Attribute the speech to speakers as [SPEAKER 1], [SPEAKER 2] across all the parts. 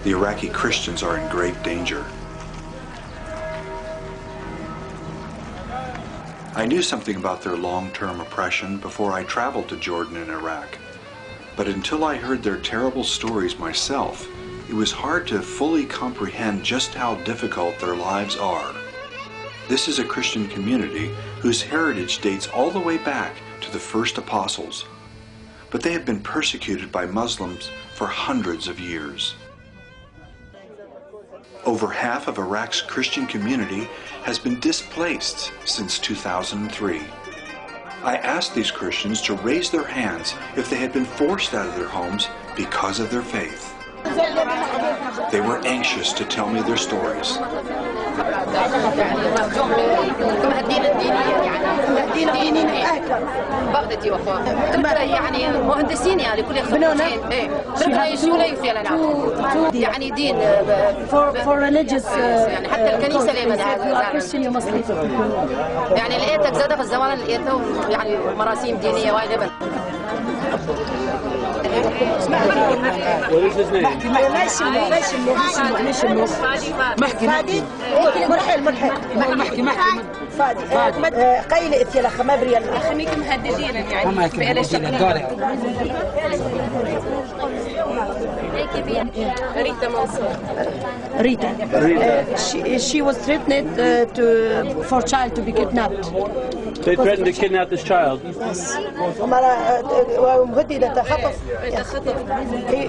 [SPEAKER 1] the Iraqi Christians are in grave danger. I knew something about their long-term oppression before I traveled to Jordan and Iraq. But until I heard their terrible stories myself, it was hard to fully comprehend just how difficult their lives are. This is a Christian community whose heritage dates all the way back to the first apostles. But they have been persecuted by Muslims for hundreds of years. Over half of Iraq's Christian community has been displaced since 2003. I asked these Christians to raise their hands if they had been forced out of their homes because of their faith. They were anxious to tell me their stories.
[SPEAKER 2] For religious حتى الكنيسة ليبنها Christian you must leave. يعني لقيتك زادة في الزمان لقيتها يعني مراسيم دينية وايد لبن.
[SPEAKER 3] What is his name?
[SPEAKER 4] فادي مرحل فادي قيل إثيلا خما بريال
[SPEAKER 5] خميك مهددين يعني بإلش ريتا منصور
[SPEAKER 2] Rita. She was threatened for child to be kidnapped.
[SPEAKER 3] They threatened to kidnap this child.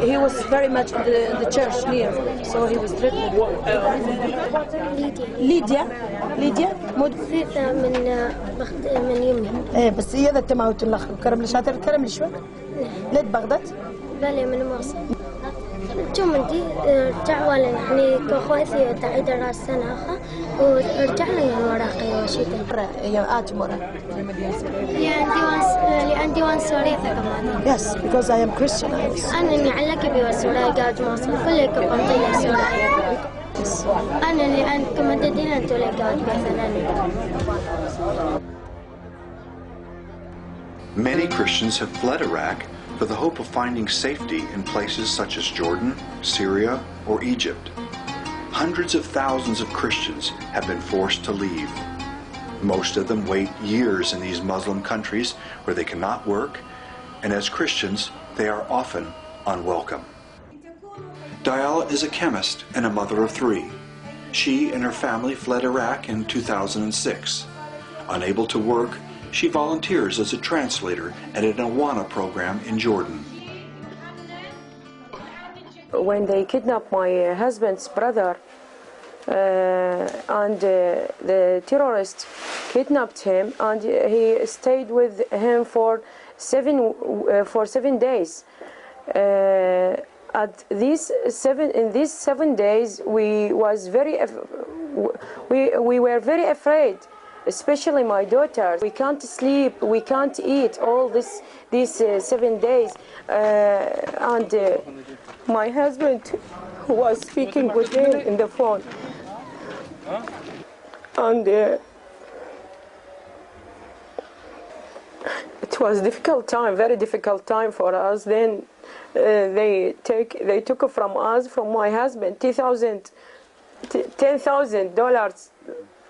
[SPEAKER 2] He was very much in the church near, so he was threatened. ليديا
[SPEAKER 6] خفيفة من يمي.
[SPEAKER 4] إيه بس هي ذا تماوت الأخ كرم لشاتر كرم لشوي. ليت بغداد؟
[SPEAKER 6] بلى من مصر. جمدي رجع ولا يعني كخواتي تعيد راس سنة أخا ورجع لي الورقة وشيء.
[SPEAKER 4] هي آتمورة.
[SPEAKER 6] عندي وان سورية كمان.
[SPEAKER 4] Yes, because I am Christian.
[SPEAKER 6] أنا اللي علق بيوسورة قاعد مصر كل كبنطية سورية. أنا اللي عند كمددين أنتوا اللي قاعد مثلاً.
[SPEAKER 1] Many Christians have fled Iraq for the hope of finding safety in places such as Jordan, Syria, or Egypt. Hundreds of thousands of Christians have been forced to leave. Most of them wait years in these Muslim countries where they cannot work, and as Christians, they are often unwelcome. Diala is a chemist and a mother of three. She and her family fled Iraq in 2006. Unable to work, she volunteers as a translator at an Awana program in Jordan.
[SPEAKER 7] When they kidnapped my husband's brother, and the terrorists kidnapped him, and he stayed with him for 7 days. At these 7 days, we were very afraid. Especially my daughter. We can't sleep, we can't eat all these 7 days. And my husband was speaking with him in the phone. And it was a difficult time, very difficult time for us. Then they took from us, from my husband, $10,000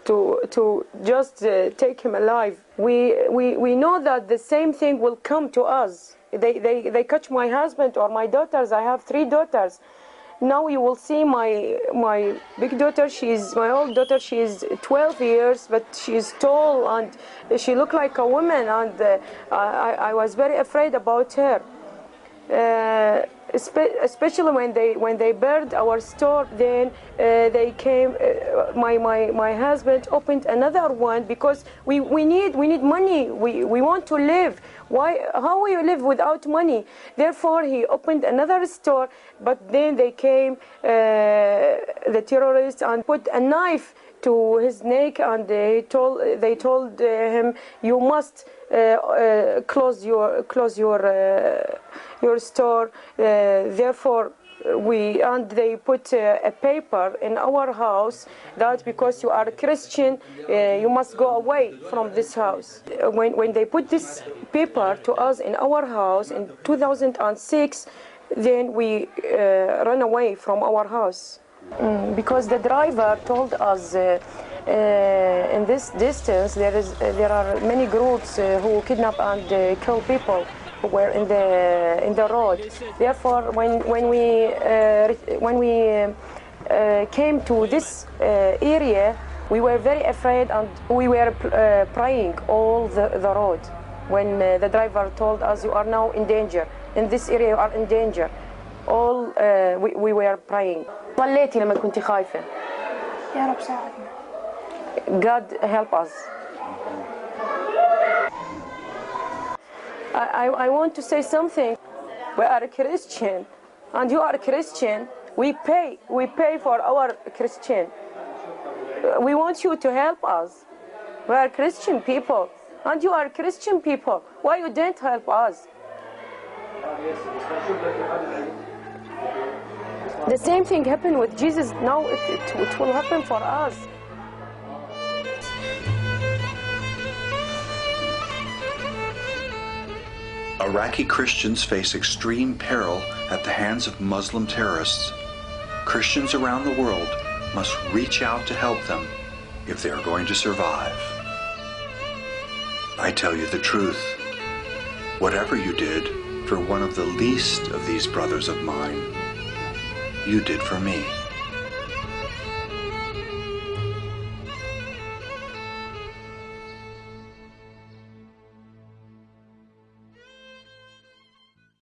[SPEAKER 7] to just take him alive. We know that the same thing will come to us. They catch my husband or my daughters. I have 3 daughters. Now you will see my big daughter. My old daughter. She is 12 years, but she is tall and she looked like a woman. And I was very afraid about her. Especially when they burned our store, then they came. My husband opened another one because we need money. We want to live. How will you live without money? Therefore, he opened another store. But then they came, the terrorists, and put a knife to his neck, and they told him, you must close your store. Therefore, they put a paper in our house that because you are a Christian, you must go away from this house. When they put this paper to us in our house in 2006, then we ran away from our house. Because the driver told us in this distance there are many groups who kidnap and kill people who were in the road. Therefore, when we came to this area, we were very afraid and we were praying all the road. When the driver told us, you are now in danger, in this area you are in danger, all we were praying. صليتي لما كنتي خايفة.
[SPEAKER 8] يا رب ساعدنا.
[SPEAKER 7] God help us. I want to say something. We are a Christian, and you are a Christian. We pay for our Christian. We want you to help us. We are Christian people, and you are Christian people. Why you didn't help us? The same thing happened with Jesus. Now it will happen for us.
[SPEAKER 1] Iraqi Christians face extreme peril at the hands of Muslim terrorists. Christians around the world must reach out to help them if they are going to survive. I tell you the truth. Whatever you did for one of the least of these brothers of mine, you did for me.